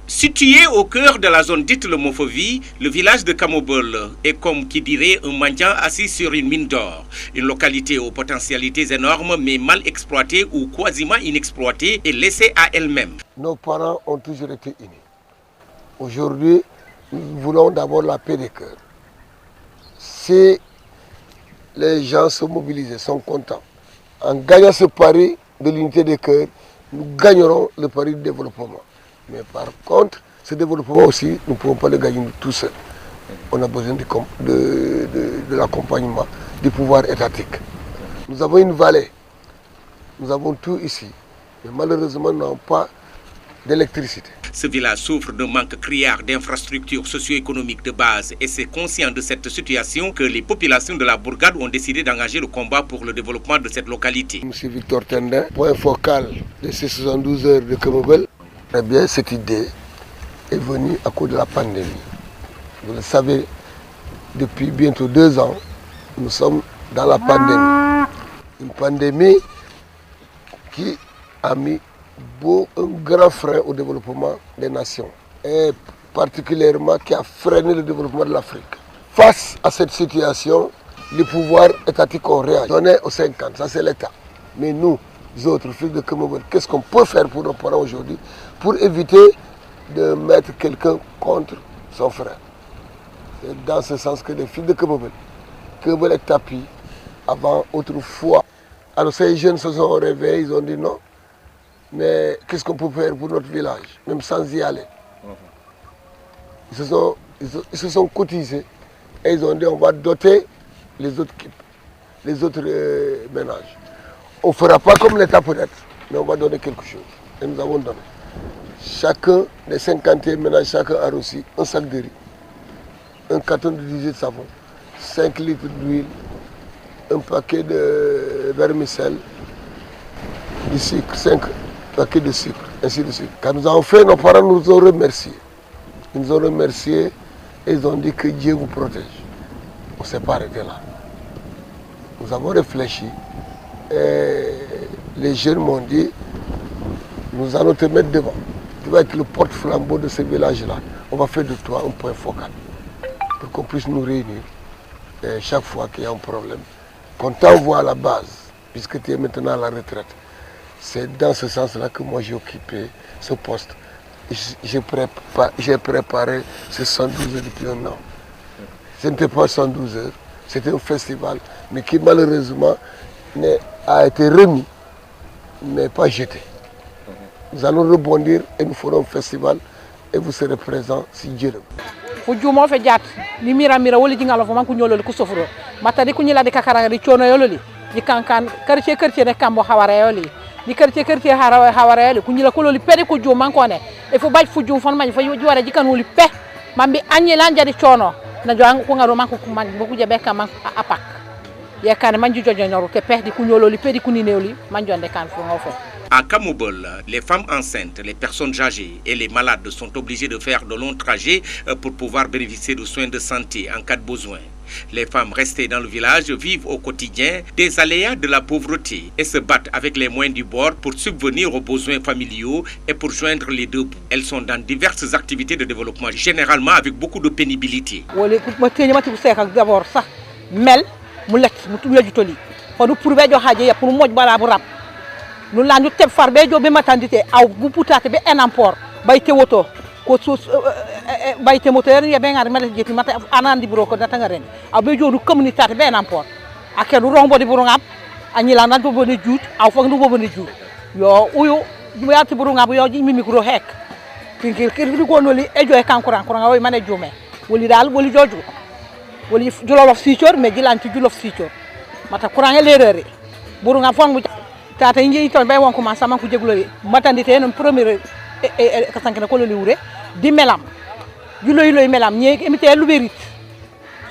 Situé au cœur de la zone dite le Mofovi, le village de Kamobol est comme qui dirait un mendiant assis sur une mine d'or. Une localité aux potentialités énormes mais mal exploitée ou quasiment inexploitée et laissée à elle-même. Nos parents ont toujours été unis. Aujourd'hui, nous voulons d'abord la paix des cœurs. Si les gens se mobilisent, sont contents, en gagnant ce pari de l'unité des cœurs, nous gagnerons le pari du développement. Mais par contre, ce développement aussi, nous ne pouvons pas le gagner tout seul. On a besoin de l'accompagnement du pouvoir étatique. Nous avons une vallée, nous avons tout ici, mais malheureusement, nous n'avons pas d'électricité. Ce village souffre d'un manque criard d'infrastructures socio-économiques de base et c'est conscient de cette situation que les populations de la bourgade ont décidé d'engager le combat pour le développement de cette localité. Monsieur Victor Tendin, point focal de ces 72 heures de Kamobol. Eh bien, cette idée est venue à cause de la pandémie. Vous le savez, depuis bientôt 2 ans, nous sommes dans la pandémie. Une pandémie qui a mis un grand frein au développement des nations et particulièrement qui a freiné le développement de l'Afrique. Face à cette situation, les pouvoirs étatiques ont réagi. On est aux 50, ça c'est l'État. Mais nous, autres fils de Kamobol, qu'est-ce qu'on peut faire pour nos parents aujourd'hui pour éviter de mettre quelqu'un contre son frère? C'est dans ce sens que les fils de Kamobol est tapis avant autrefois. Alors ces jeunes se sont réveillés, ils ont dit non, mais qu'est-ce qu'on peut faire pour notre village, même sans y aller? Ils se sont cotisés et ils ont dit on va doter les autres ménages. On ne fera pas comme l'État peut-être, mais on va donner quelque chose. Et nous avons donné. Chacun des 51 ménages, chacun a reçu un sac de riz, un carton de 18 de savon, 5 litres d'huile, un paquet de vermicelle, du sucre, 5 paquets de sucre, ainsi de suite. Quand nous avons fait, nos parents nous ont remerciés. Ils nous ont remerciés et ils ont dit que Dieu vous protège. On ne s'est pas arrêté là. Nous avons réfléchi et les jeunes m'ont dit nous allons te mettre devant. Tu vas être le porte-flambeau de ce village-là. On va faire de toi un point focal pour qu'on puisse nous réunir. Et chaque fois qu'il y a un problème, qu'on t'envoie à la base, puisque tu es maintenant à la retraite. C'est dans ce sens-là que moi j'ai occupé ce poste. J'ai préparé ces 112 heures depuis un an. Ce n'était pas 112 heures, c'était un festival, mais qui malheureusement a été remis, mais pas jeté. Nous allons rebondir et nous ferons un festival et vous serez présents si Dieu le veut. Fujumo fe jat ni mira woli jingalo fo man ko nyolol ku sofro matadi ku nyila de kakara di chono yololi di kankan quartier ne kambo hawara yoli di quartier hawara yoli ku nyila ko loli pede ko jom man ko ne e fo baj fujum fon man fo jwara jikan woli pe mambi anyi lan jadi chono na jang ko ngaro man ko man boku je beka man apak ya kan man jojo nyoru te pe di ku nyololi pedi ku ni neoli man jonde kan fo ngofo. À Kamobol, les femmes enceintes, les personnes âgées et les malades sont obligées de faire de longs trajets pour pouvoir bénéficier de soins de santé en cas de besoin. Les femmes restées dans le village vivent au quotidien des aléas de la pauvreté et se battent avec les moyens du bord pour subvenir aux besoins familiaux et pour joindre les deux bouts. Elles sont dans diverses activités de développement, généralement avec beaucoup de pénibilité. Nous l'avons fait faire des maternité au bout de be enampor bayte woto ko bayte moteur ya be ngar mel jepi mata anandi buro ko data ngaren aw be jodu communauté be enampor akelu rombo di buro ngam anyi la nan bo boni juut aw fo ndu bo boni juut yo uyu yati buro ngam yo mi micro hek kir ko noli e joy kankuran ko ngaw mané jume woli dal woli joju woli julof sichor me jilanti julof sichor mata courant l'erreur buro ngam fon tata ngi to bay won ko man sama ko jeglo matandité non premier ka sankena ko liwre di melam juloy melam ñe imité lu berit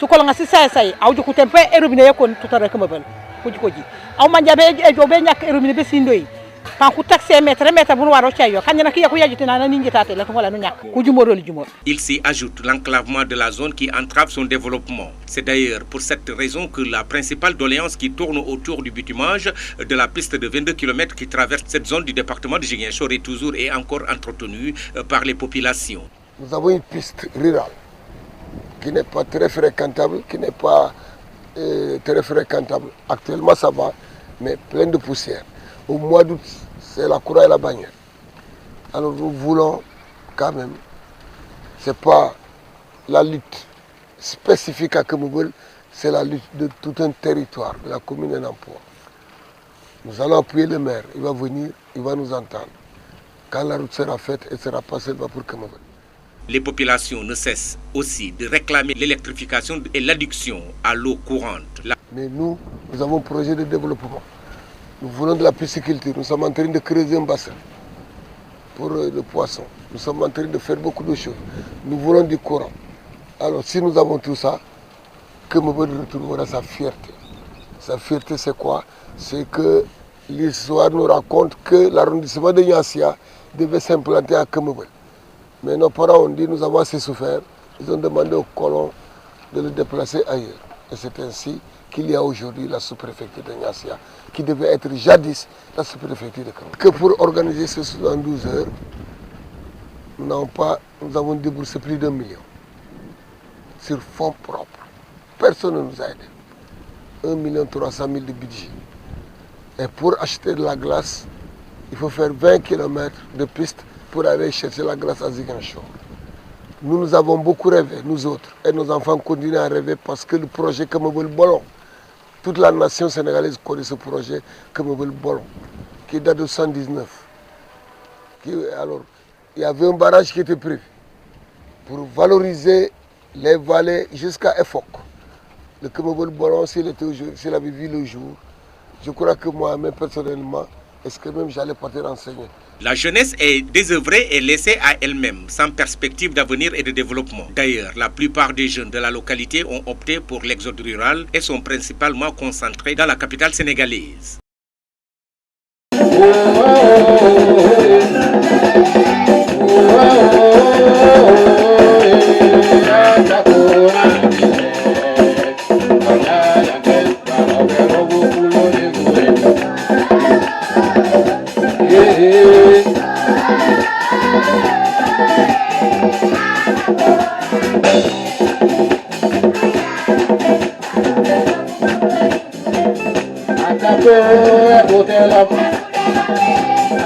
su ko nga ci say aw ko tempe erobine yakon tutara ko mabal ko ji aw man jabe e jobe ñak erobine be sindoy Il s'y ajoute l'enclavement de la zone qui entrave son développement. C'est d'ailleurs pour cette raison que la principale doléance qui tourne autour du bitumage de la piste de 22 km qui traverse cette zone du département de Ziguinchor est toujours et encore entretenue par les populations. Nous avons une piste rurale qui n'est pas très fréquentable, très fréquentable. Actuellement ça va, mais plein de poussière. Au mois d'août, c'est la cour et la bannière. Alors nous voulons quand même, c'est pas la lutte spécifique à Kemoubel, c'est la lutte de tout un territoire, de la commune et l'emploi. Nous allons appuyer le maire, il va venir, il va nous entendre. Quand la route sera faite, elle sera pas seulement pour Kemoubel. Les populations ne cessent aussi de réclamer l'électrification et l'adduction à l'eau courante. Mais nous avons un projet de développement. Nous voulons de la pisciculture. Nous sommes en train de creuser un bassin pour le poisson. Nous sommes en train de faire beaucoup de choses. Nous voulons du courant. Alors si nous avons tout ça, Kemoubel retrouvera sa fierté. Sa fierté c'est quoi? C'est que l'histoire nous raconte que l'arrondissement de Niassia devait s'implanter à Kemoubel. Mais nos parents ont dit, nous avons assez souffert. Ils ont demandé aux colons de le déplacer ailleurs. Et c'est ainsi qu'il y a aujourd'hui la sous-préfecture de Niassia, qui devait être jadis la sous-préfecture de Kemoubel. Que pour organiser ce 72 heures, nous avons déboursé plus d'1 million sur fonds propres. Personne ne nous a aidés. 1 300 000 de budget. Et pour acheter de la glace, il faut faire 20 km de piste pour aller chercher la glace à Ziguinchor. Nous avons beaucoup rêvé, nous autres, et nos enfants continuent à rêver parce que le projet Kemoubel Bolon, toute la nation sénégalaise connaît ce projet Kemoubel Bolon, qui date de 1919. Alors, il y avait un barrage qui était prévu pour valoriser les vallées jusqu'à Efok. Le Kemoubel Bolon, s'il avait vu le jour, je crois que moi-même personnellement, est-ce que même j'allais partir enseigner. La jeunesse est désœuvrée et laissée à elle-même, sans perspective d'avenir et de développement. D'ailleurs, la plupart des jeunes de la localité ont opté pour l'exode rural et sont principalement concentrés dans la capitale sénégalaise.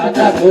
Atako,